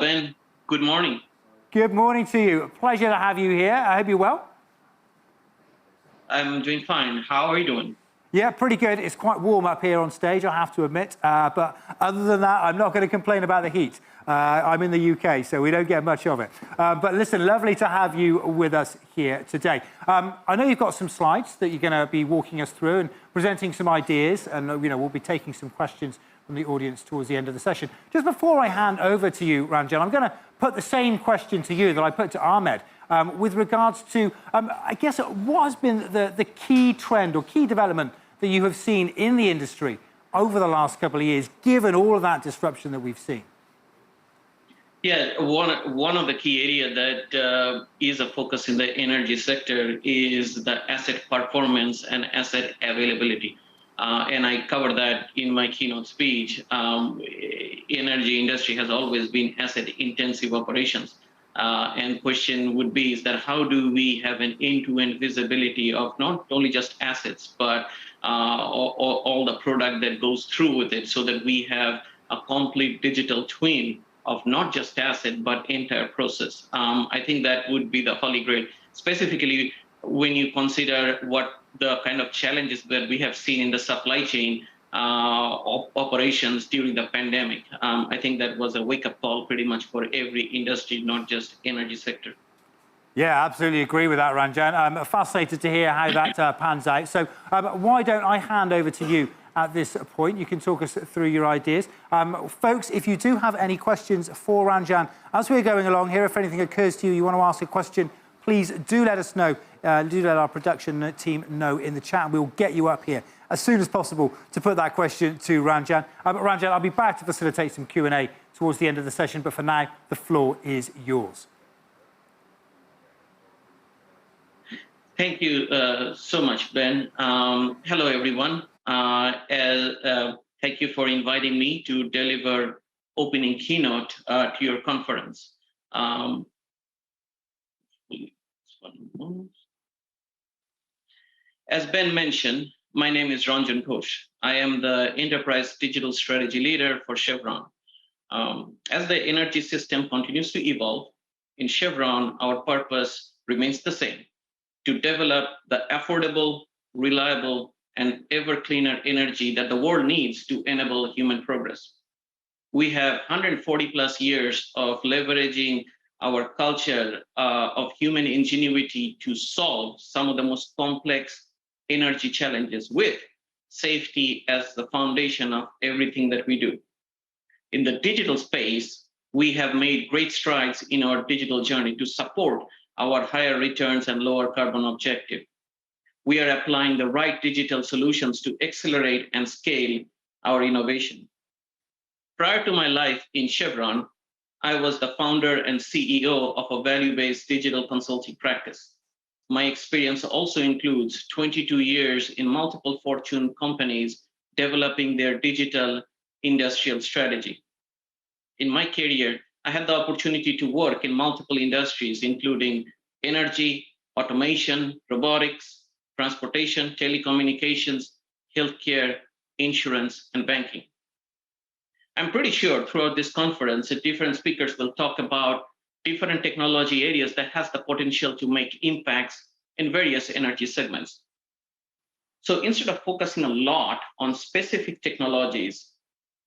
Ben. Good morning. Good morning to you. Pleasure to have you here. I hope you're well. I'm doing fine. How are you doing? Yeah, pretty good. It's quite warm up here on stage, I have to admit. But other than that, I'm not going to complain about the heat. I'm in the UK, so we don't get much of it. But listen, lovely to have you with us here today. I know you've got some slides that you're going to be walking us through and presenting some ideas, and we'll be taking some questions from the audience towards the end of the session. Just before I hand over to you, Ranjan, I'm going to put the same question to you that I put to Ahmed with regards to, I guess, what has been the key trend or key development that you have seen in the industry over the last couple of years, given all of that disruption that we've seen? Yeah, one of the key areas that is a focus in the energy sector is the asset performance and asset availability. And I covered that in my keynote speech. Energy industry has always been asset-intensive operations. And question would be is that how do we have an end-to-end visibility of not only just assets, but all the product that goes through with it, so that we have a complete digital twin of not just asset, but entire process. I think that would be the holy grail, specifically when you consider what the kind of challenges that we have seen in the supply chain operations during the pandemic. I think that was a wake-up call pretty much for every industry, not just energy sector. Yeah, absolutely agree with that, Ranjan. I'm fascinated to hear how that pans out. So why don't I hand over to you at this point? You can talk us through your ideas. Folks, if you do have any questions for Ranjan as we're going along here, if anything occurs to you, you want to ask a question, please do let us know. Do let our production team know in the chat, and we'll get you up here as soon as possible to put that question to Ranjan. Ranjan, I'll be back to facilitate some Q&A towards the end of the session, but for now, the floor is yours. Thank you so much, Ben. Hello, everyone. Thank you for inviting me to deliver opening keynote to your conference. As Ben mentioned, my name is Ranjan Ghosh. I am the Enterprise Digital Strategy Leader for Chevron. As the energy system continues to evolve, in Chevron, our purpose remains the same: to develop the affordable, reliable, and ever cleaner energy that the world needs to enable human progress. We have 140 plus years of leveraging our culture of human ingenuity to solve some of the most complex energy challenges with safety as the foundation of everything that we do. In the digital space, we have made great strides in our digital journey to support our higher returns and lower carbon objective. We are applying the right digital solutions to accelerate and scale our innovation. Prior to my life in Chevron, I was the founder and CEO of a value-based digital consulting practice. My experience also includes 22 years in multiple Fortune companies developing their digital industrial strategy. In my career, I had the opportunity to work in multiple industries, including energy, automation, robotics, transportation, telecommunications, healthcare, insurance, and banking. I'm pretty sure throughout this conference, different speakers will talk about different technology areas that has the potential to make impacts in various energy segments. So instead of focusing a lot on specific technologies,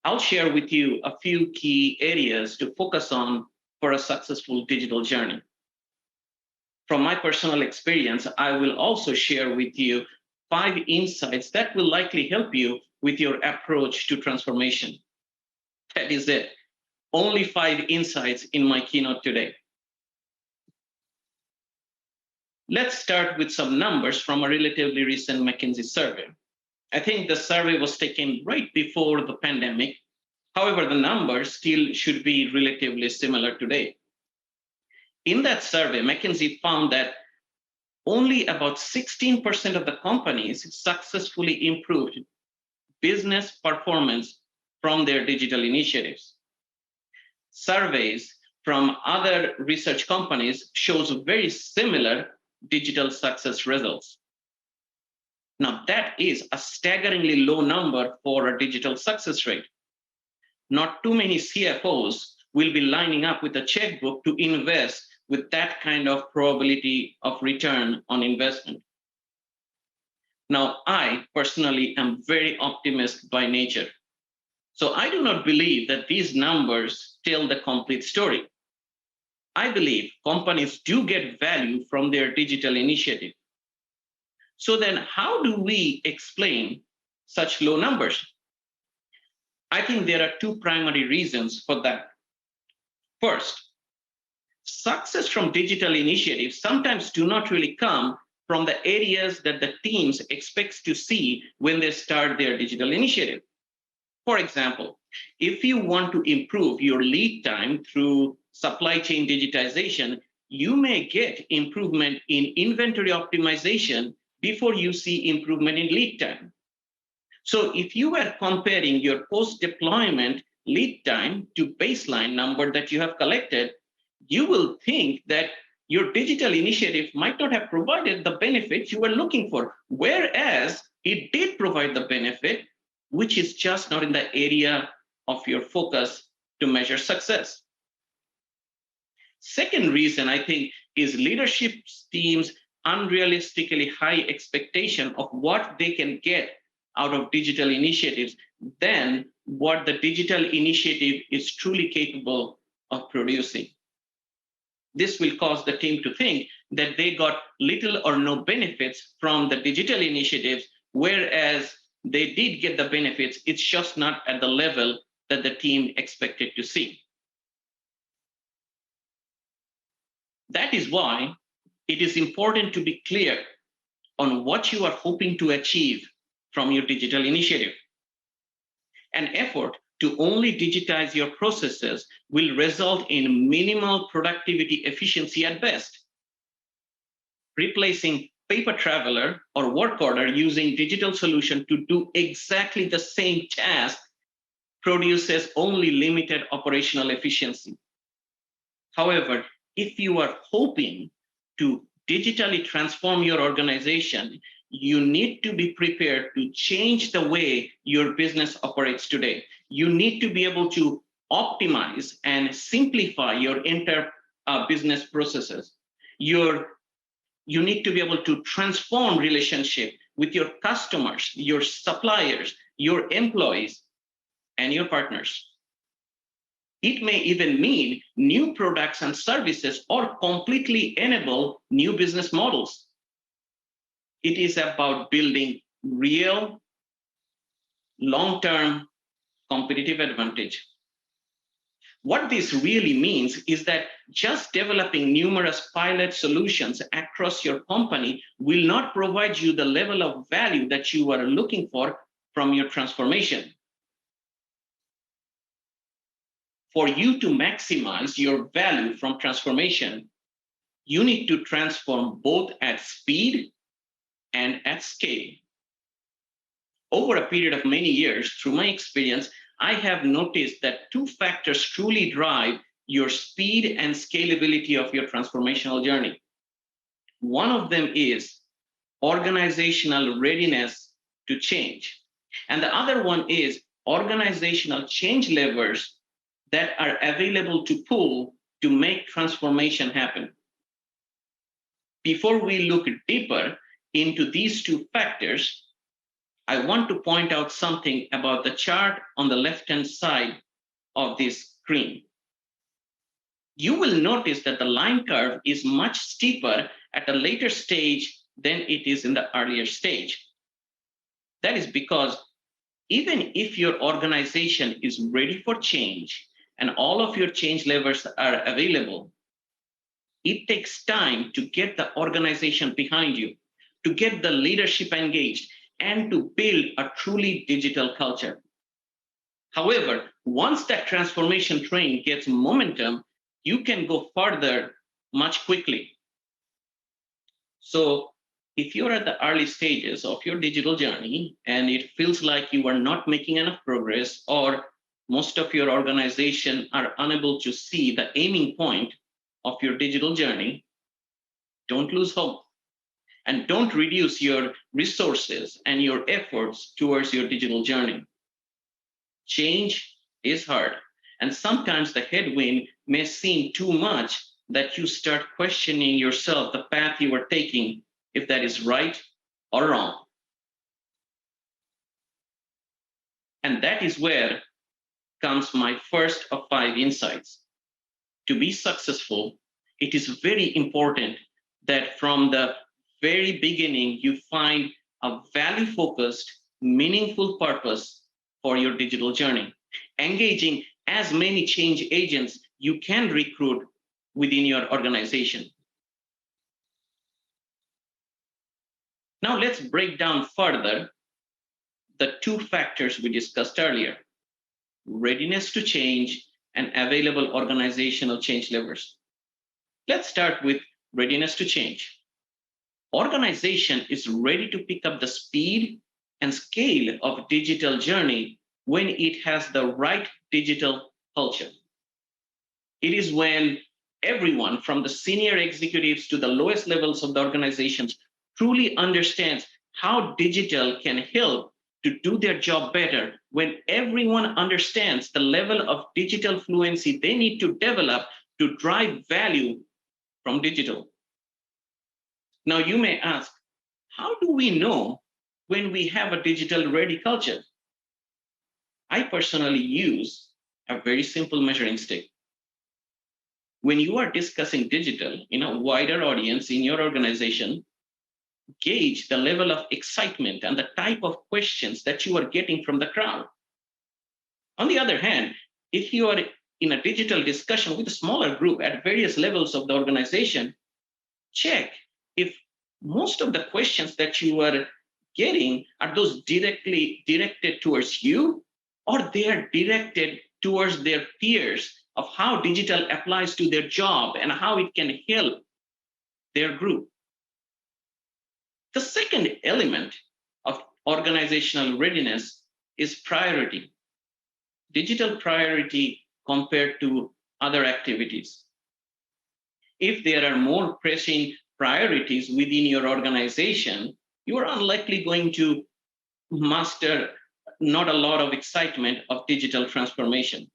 I'll share with you a few key areas to focus on for a successful digital journey. From my personal experience, I will also share with you 5 insights that will likely help you with your approach to transformation. That is it. Only 5 insights in my keynote today. Let's start with some numbers from a relatively recent McKinsey survey. I think the survey was taken right before the pandemic. However, the numbers still should be relatively similar today. In that survey, McKinsey found that only about 16% of the companies successfully improved business performance from their digital initiatives. Surveys from other research companies shows very similar digital success results. Now, that is a staggeringly low number for a digital success rate. Not too many CFOs will be lining up with a checkbook to invest with that kind of probability of return on investment. Now, I personally am very optimistic by nature. So I do not believe that these numbers tell the complete story. I believe companies do get value from their digital initiative. So then how do we explain such low numbers? I think there are two primary reasons for that. First, success from digital initiatives sometimes do not really come from the areas that the teams expect to see when they start their digital initiative. For example, if you want to improve your lead time through supply chain digitization, you may get improvement in inventory optimization before you see improvement in lead time. So if you are comparing your post-deployment lead time to baseline number that you have collected, you will think that your digital initiative might not have provided the benefit you were looking for, whereas it did provide the benefit, which is just not in the area of your focus to measure success. Second reason, I think, is leadership teams' unrealistically high expectation of what they can get out of digital initiatives than what the digital initiative is truly capable of producing. This will cause the team to think that they got little or no benefits from the digital initiatives, whereas they did get the benefits, it's just not at the level that the team expected to see. That is why it is important to be clear on what you are hoping to achieve from your digital initiative. An effort to only digitize your processes will result in minimal productivity efficiency at best. Replacing paper traveler or work order using digital solution to do exactly the same task produces only limited operational efficiency. However, if you are hoping to digitally transform your organization, you need to be prepared to change the way your business operates today. You need to be able to optimize and simplify your entire business processes. You need to be able to transform relationship with your customers, your suppliers, your employees, and your partners. It may even mean new products and services or completely enable new business models. It is about building real, long-term competitive advantage. What this really means is that just developing numerous pilot solutions across your company will not provide you the level of value that you are looking for from your transformation. For you to maximize your value from transformation, you need to transform both at speed and at scale. Over a period of many years, through my experience, I have noticed that two factors truly drive your speed and scalability of your transformational journey. One of them is organizational readiness to change. And the other one is organizational change levers that are available to pull to make transformation happen. Before we look deeper into these two factors, I want to point out something about the chart on the left-hand side of this screen. You will notice that the line curve is much steeper at a later stage than it is in the earlier stage. That is because even if your organization is ready for change and all of your change levers are available, it takes time to get the organization behind you, to get the leadership engaged, and to build a truly digital culture. However, once that transformation train gets momentum, you can go further much quickly. So if you're at the early stages of your digital journey and it feels like you are not making enough progress, or most of your organization are unable to see the aiming point of your digital journey, don't lose hope. And don't reduce your resources and your efforts towards your digital journey. Change is hard. And sometimes the headwind may seem too much that you start questioning yourself, the path you are taking, if that is right or wrong. And that is where comes my first of 5 insights. To be successful, it is very important that from the very beginning, you find a value-focused, meaningful purpose for your digital journey, engaging as many change agents you can recruit within your organization. Now let's break down further the 2 factors we discussed earlier: readiness to change and available organizational change levers. Let's start with readiness to change. Organization is ready to pick up the speed and scale of digital journey when it has the right digital culture. It is when everyone from the senior executives to the lowest levels of the organizations truly understands how digital can help to do their job better, when everyone understands the level of digital fluency they need to develop to drive value from digital. Now, you may ask, how do we know when we have a digital ready culture? I personally use a very simple measuring stick. When you are discussing digital in a wider audience in your organization, gauge the level of excitement and the type of questions that you are getting from the crowd. On the other hand, if you are in a digital discussion with a smaller group at various levels of the organization, check if most of the questions that you are getting are those directly directed towards you, or they are directed towards their peers of how digital applies to their job and how it can help their group. The second element of organizational readiness is priority, digital priority compared to other activities. If there are more pressing priorities within your organization, you are unlikely going to muster not a lot of excitement of digital transformation.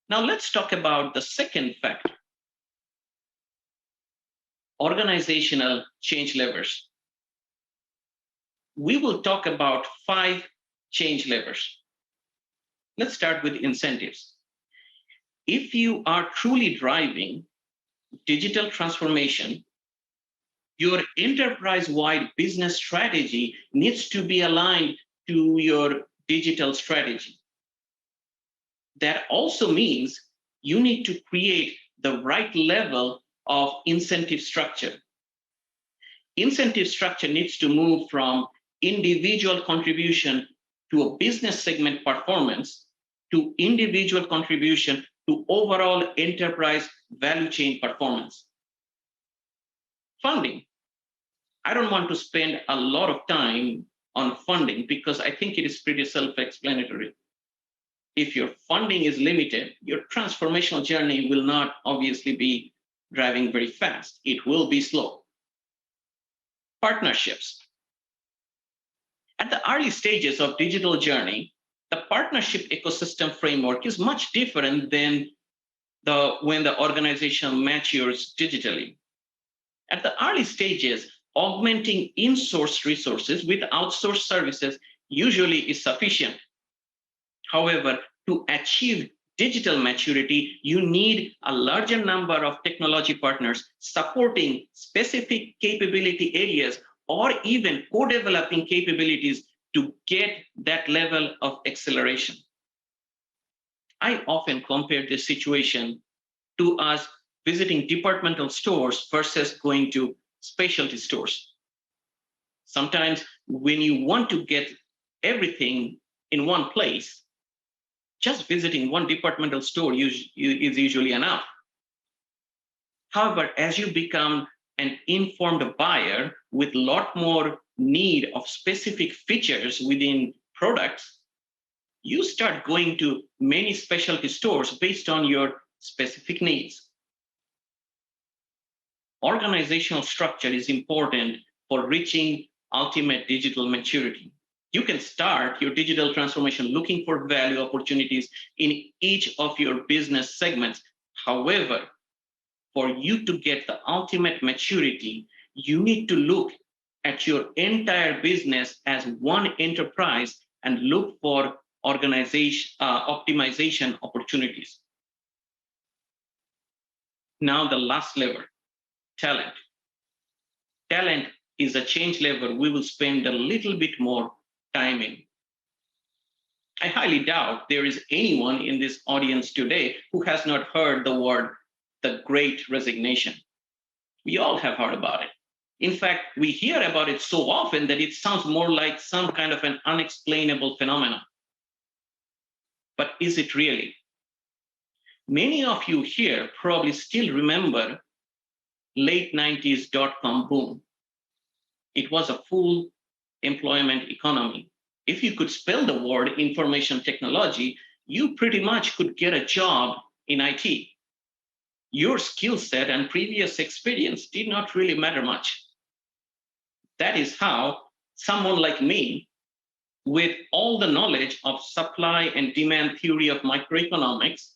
Now let's talk about the second factor: organizational change levers. We will talk about 5 change levers. Let's start with incentives. If you are truly driving digital transformation, your enterprise-wide business strategy needs to be aligned to your digital strategy. That also means you need to create the right level of incentive structure. Incentive structure needs to move from individual contribution to a business segment performance to individual contribution to overall enterprise value chain performance. Funding. I don't want to spend a lot of time on funding because I think it is pretty self-explanatory. If your funding is limited, your transformational journey will not obviously be driving very fast. It will be slow. Partnerships. At the early stages of digital journey, the partnership ecosystem framework is much different than when the organization matures digitally. At the early stages, augmenting in-source resources with outsourced services usually is sufficient. However, to achieve digital maturity, you need a larger number of technology partners supporting specific capability areas or even co-developing capabilities to get that level of acceleration. I often compare this situation to us visiting departmental stores versus going to specialty stores. Sometimes when you want to get everything in one place, just visiting one departmental store is usually enough. However, as you become an informed buyer with a lot more need of specific features within products, you start going to many specialty stores based on your specific needs. Organizational structure is important for reaching ultimate digital maturity. You can start your digital transformation looking for value opportunities in each of your business segments. However, for you to get the ultimate maturity, you need to look at your entire business as one enterprise and look for organization optimization opportunities. Now the last lever, talent. Talent is a change lever we will spend a little bit more time in. I highly doubt there is anyone in this audience today who has not heard the word the Great Resignation. We all have heard about it. In fact, we hear about it so often that it sounds more like some kind of an unexplainable phenomenon. But is it really? Many of you here probably still remember late 90s dot-com boom. It was a full employment economy. If you could spell the word information technology, you pretty much could get a job in IT. Your skill set and previous experience did not really matter much. That is how someone like me, with all the knowledge of supply and demand theory of microeconomics,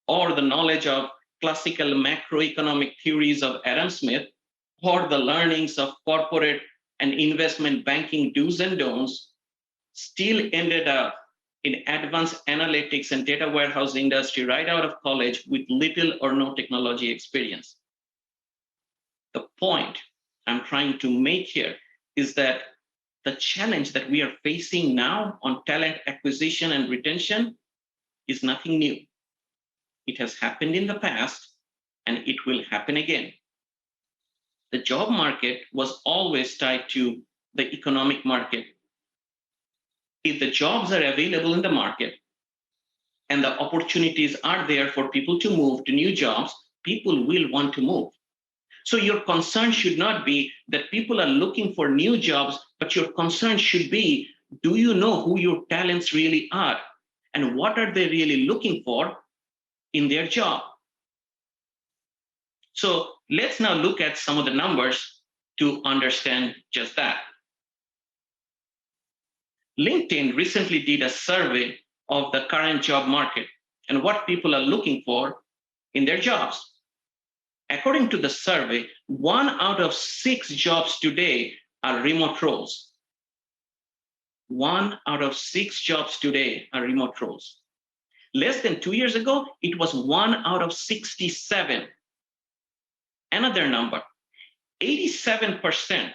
or the knowledge of classical macroeconomic theories of Adam Smith, or the learnings of corporate and investment banking do's and don'ts, still ended up in advanced analytics and data warehouse industry right out of college with little or no technology experience. The point I'm trying to make here is that the challenge that we are facing now on talent acquisition and retention is nothing new. It has happened in the past, and it will happen again. The job market was always tied to the economic market. If the jobs are available in the market and the opportunities are there for people to move to new jobs, people will want to move. So your concern should not be that people are looking for new jobs, but your concern should be, do you know who your talents really are? And what are they really looking for in their job? So let's now look at some of the numbers to understand just that. LinkedIn recently did a survey of the current job market and what people are looking for in their jobs. According to the survey, 1 out of 6 jobs today are remote roles. 1 out of 6 jobs today are remote roles. Less than 2 years ago, it was 1 out of 67. Another number, 87%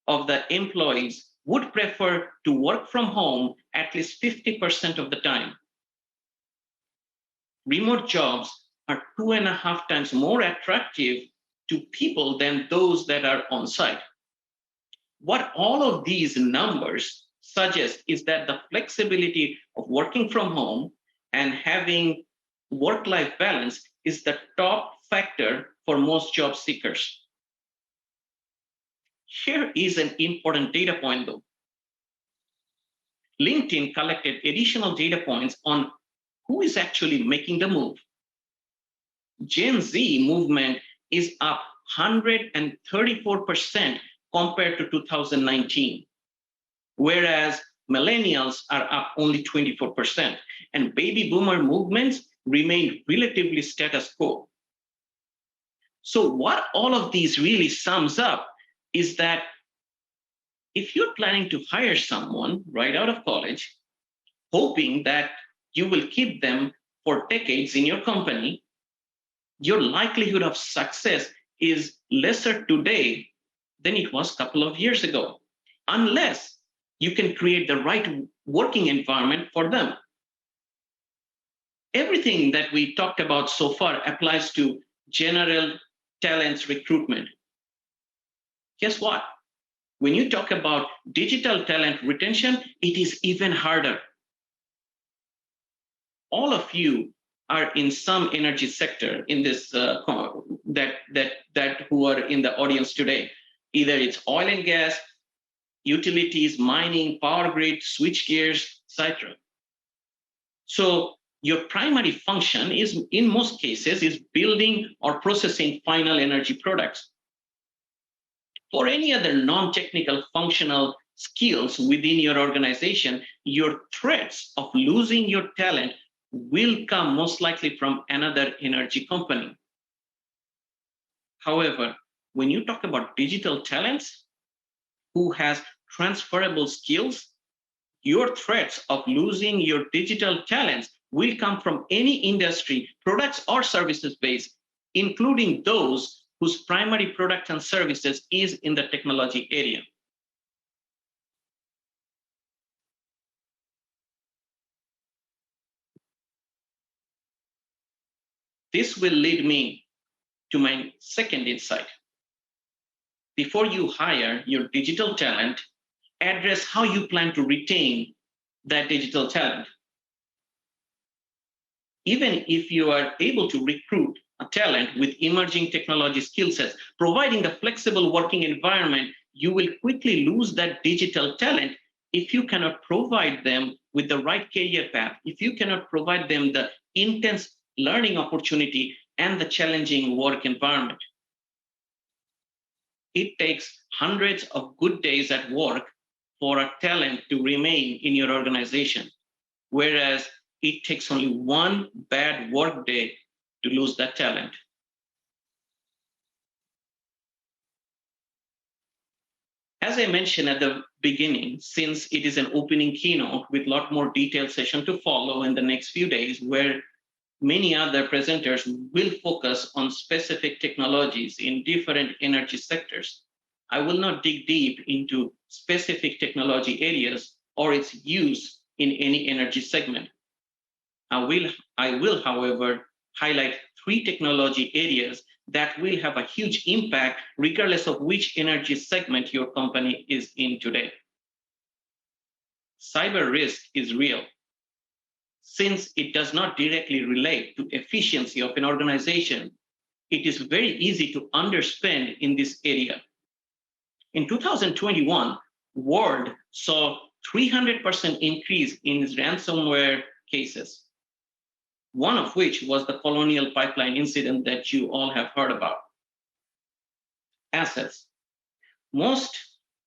of the employees would prefer to work from home at least 50% of the time. Remote jobs are 2.5 times more attractive to people than those that are on site. What all of these numbers suggest is that the flexibility of working from home and having work-life balance is the top factor for most job seekers. Here is an important data point though. LinkedIn collected additional data points on who is actually making the move. Gen Z movement is up 134% compared to 2019, whereas millennials are up only 24%, and baby boomer movements remain relatively status quo. So what all of these really sums up is that if you're planning to hire someone right out of college, hoping that you will keep them for decades in your company, your likelihood of success is lesser today than it was a couple of years ago, unless you can create the right working environment for them. Everything that we talked about so far applies to general talent recruitment. Guess what? When you talk about digital talent retention, it is even harder. All of you are in some energy sector in this that who are in the audience today. Either it's oil and gas, utilities, mining, power grid, switch gears, etc. So your primary function is, in most cases, is building or processing final energy products. For any other non-technical functional skills within your organization, your threats of losing your talent will come most likely from another energy company. However, when you talk about digital talents who has transferable skills, your threats of losing your digital talents will come from any industry, products or services base, including those whose primary product and services is in the technology area. This will lead me to my second insight. Before you hire your digital talent, address how you plan to retain that digital talent. Even if you are able to recruit a talent with emerging technology skill sets, providing a flexible working environment, you will quickly lose that digital talent if you cannot provide them with the right career path, if you cannot provide them the intense learning opportunity and the challenging work environment. It takes hundreds of good days at work for a talent to remain in your organization, whereas it takes only one bad work day to lose that talent. As I mentioned at the beginning, since it is an opening keynote with a lot more detailed session to follow in the next few days, where many other presenters will focus on specific technologies in different energy sectors, I will not dig deep into specific technology areas or its use in any energy segment. I will, however, highlight 3 technology areas that will have a huge impact regardless of which energy segment your company is in today. Cyber risk is real. Since it does not directly relate to efficiency of an organization, it is very easy to underspend in this area. In 2021, world saw 300% increase in ransomware cases, one of which was the Colonial Pipeline incident that you all have heard about. Assets. Most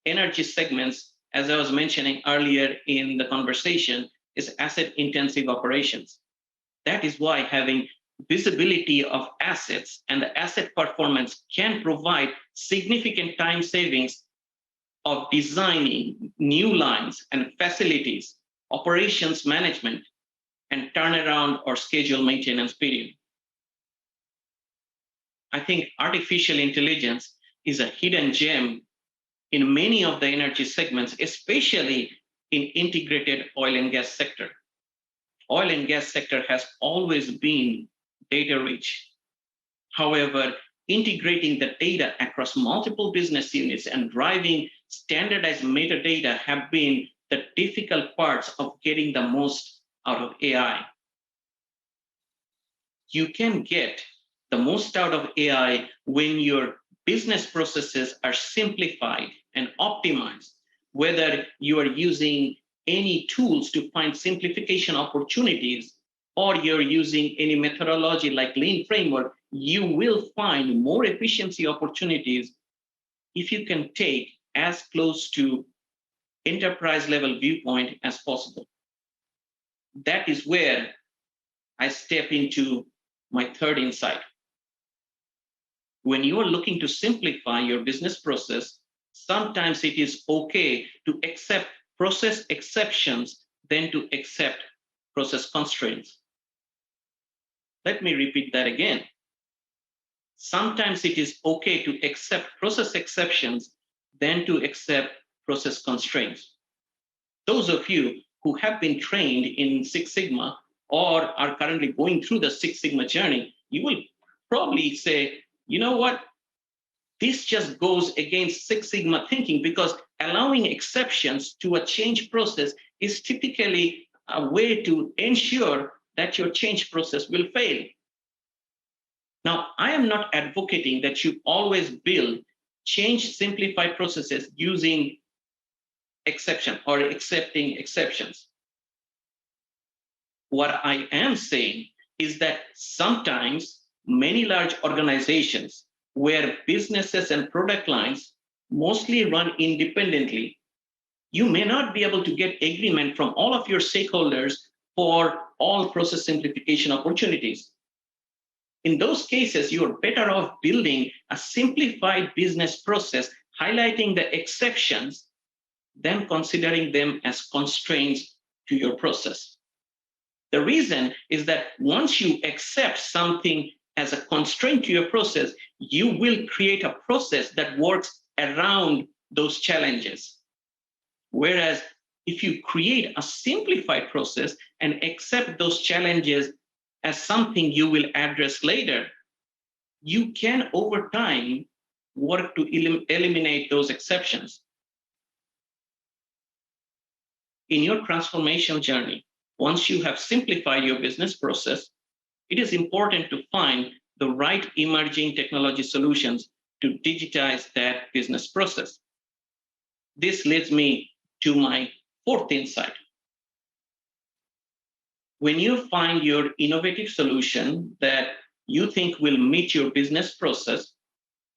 energy segments, as I was mentioning earlier in the conversation, is asset-intensive operations. That is why having visibility of assets and the asset performance can provide significant time savings of designing new lines and facilities, operations management, and turnaround or schedule maintenance period. I think artificial intelligence is a hidden gem in many of the energy segments, especially in integrated oil and gas sector. Oil and gas sector has always been data rich. However, integrating the data across multiple business units and driving standardized metadata have been the difficult parts of getting the most out of AI. You can get the most out of AI when your business processes are simplified and optimized, whether you are using any tools to find simplification opportunities or you're using any methodology like Lean framework, you will find more efficiency opportunities if you can take as close to enterprise level viewpoint as possible. That is where I step into my third insight. When you are looking to simplify your business process, sometimes it is okay to accept process exceptions than to accept process constraints. Let me repeat that again. Sometimes it is okay to accept process exceptions than to accept process constraints. Those of you who have been trained in Six Sigma or are currently going through the Six Sigma journey, you will probably say, you know what? This just goes against Six Sigma thinking, because allowing exceptions to a change process is typically a way to ensure that your change process will fail. Now, I am not advocating that you always build change simplified processes using exception or accepting exceptions. What I am saying is that sometimes many large organizations where businesses and product lines mostly run independently, you may not be able to get agreement from all of your stakeholders for all process simplification opportunities. In those cases, you are better off building a simplified business process, highlighting the exceptions, than considering them as constraints to your process. The reason is that once you accept something as a constraint to your process, you will create a process that works around those challenges. Whereas if you create a simplified process and accept those challenges as something you will address later, you can, over time, work to eliminate those exceptions. In your transformational journey, once you have simplified your business process, it is important to find the right emerging technology solutions to digitize that business process. This leads me to my fourth insight. When you find your innovative solution that you think will meet your business process,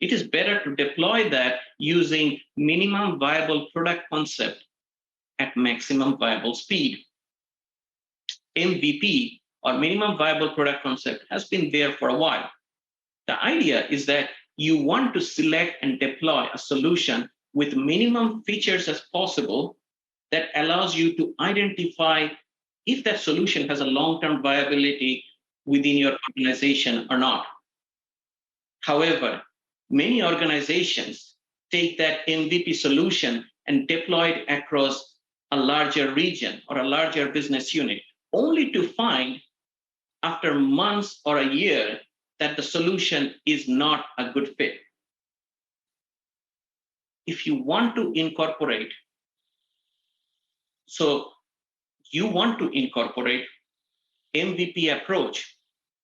it is better to deploy that using minimum viable product concept at maximum viable speed. MVP, or minimum viable product concept, has been there for a while. The idea is that you want to select and deploy a solution with minimum features as possible that allows you to identify if that solution has a long-term viability within your organization or not. However, many organizations take that MVP solution and deploy it across a larger region or a larger business unit, only to find after months or a year that the solution is not a good fit. If you want to incorporate, MVP approach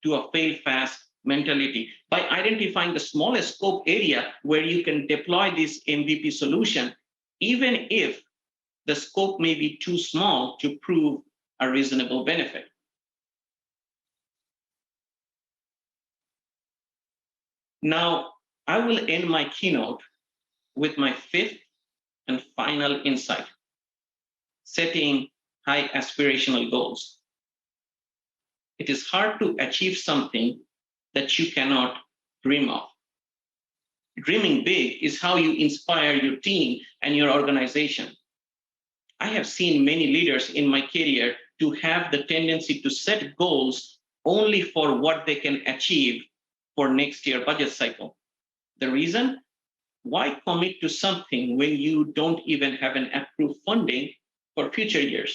to a fail fast mentality by identifying the smallest scope area where you can deploy this MVP solution, even if the scope may be too small to prove a reasonable benefit. Now, I will end my keynote with my fifth and final insight: setting high aspirational goals. It is hard to achieve something that you cannot dream of. Dreaming big is how you inspire your team and your organization. I have seen many leaders in my career to have the tendency to set goals only for what they can achieve for next year budget cycle. The reason? Why commit to something when you don't even have an approved funding for future years?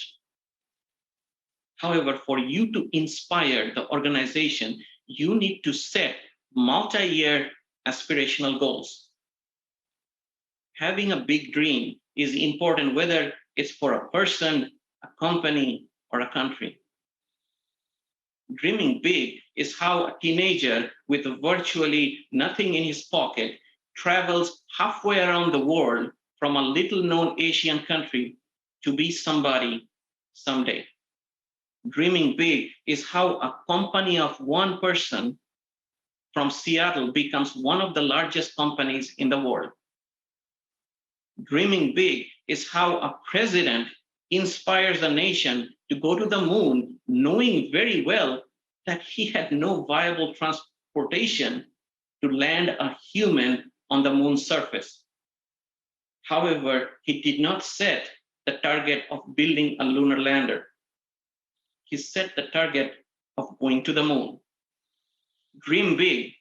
However, for you to inspire the organization, you need to set multi-year aspirational goals. Having a big dream is important, whether it's for a person, a company, or a country. Dreaming big is how a teenager with virtually nothing in his pocket travels halfway around the world from a little-known Asian country to be somebody someday. Dreaming big is how a company of one person from Seattle becomes one of the largest companies in the world. Dreaming big is how a president inspires a nation to go to the moon, knowing very well that he had no viable transportation to land a human on the moon's surface. However, he did not set the target of building a lunar lander. He set the target of going to the moon. Dream big.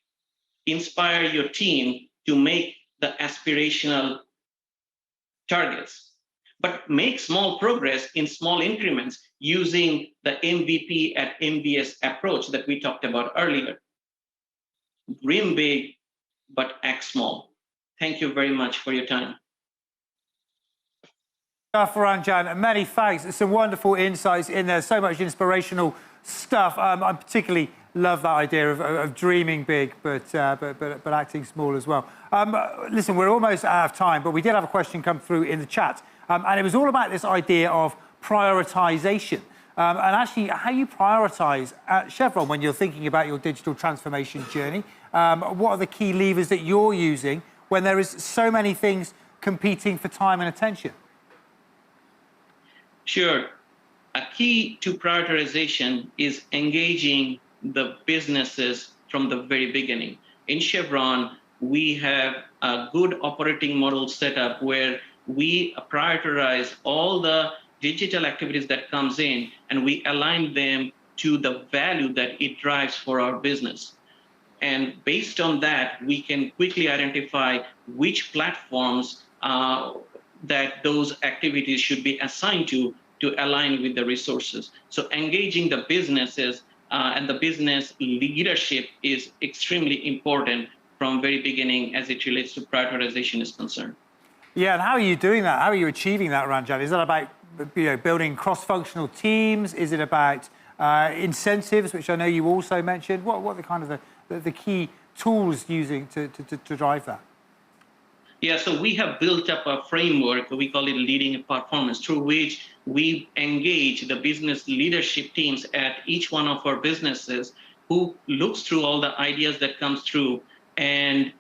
Inspire your team to make the aspirational targets, but make small progress in small increments using the MVP at MBS approach that we talked about earlier. Dream big, but act small. Thank you very much for your time. Ranjan, many thanks. Some wonderful insights in there, so much inspirational stuff. I particularly love that idea of dreaming big, but acting small as well. Listen, we're almost out of time, but we did have a question come through in the chat, and it was all about this idea of prioritization, and actually how you prioritize at Chevron when you're thinking about your digital transformation journey. What are the key levers that you're using when there is so many things competing for time and attention? Sure. A key to prioritization is engaging the businesses from the very beginning. In Chevron, we have a good operating model set up where we prioritize all the digital activities that comes in and we align them to the value that it drives for our business. And based on that, we can quickly identify which platforms that those activities should be assigned to align with the resources. So engaging the businesses and the business leadership is extremely important from very beginning as it relates to prioritization is concerned. Yeah, and how are you doing that? How are you achieving that, Ranjan? Is that about building cross-functional teams? Is it about incentives, which I know you also mentioned? What are the kind of the key tools using to drive that? Yeah, so we have built up a framework, we call it leading performance, through which we engage the business leadership teams at each one of our businesses who looks through all the ideas that comes through and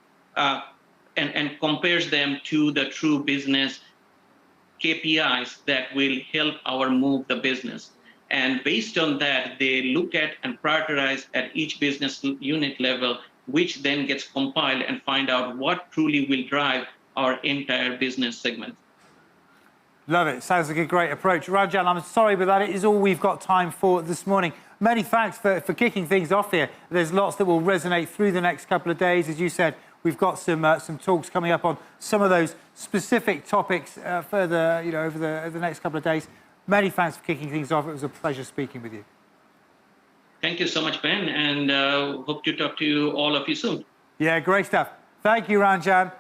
compares them to the true business KPIs that will help our move the business. And based on that, they look at and prioritize at each business unit level, which then gets compiled and find out what truly will drive our entire business segment. Love it. Sounds like a great approach. Ranjan, I'm sorry, but that is all we've got time for this morning. Many thanks for kicking things off here. There's lots that will resonate through the next couple of days. As you said, we've got some talks coming up on some of those specific topics further, over the next couple of days. Many thanks for kicking things off. It was a pleasure speaking with you. Thank you so much, Ben, and hope to talk to all of you soon. Yeah, great stuff. Thank you, Ranjan.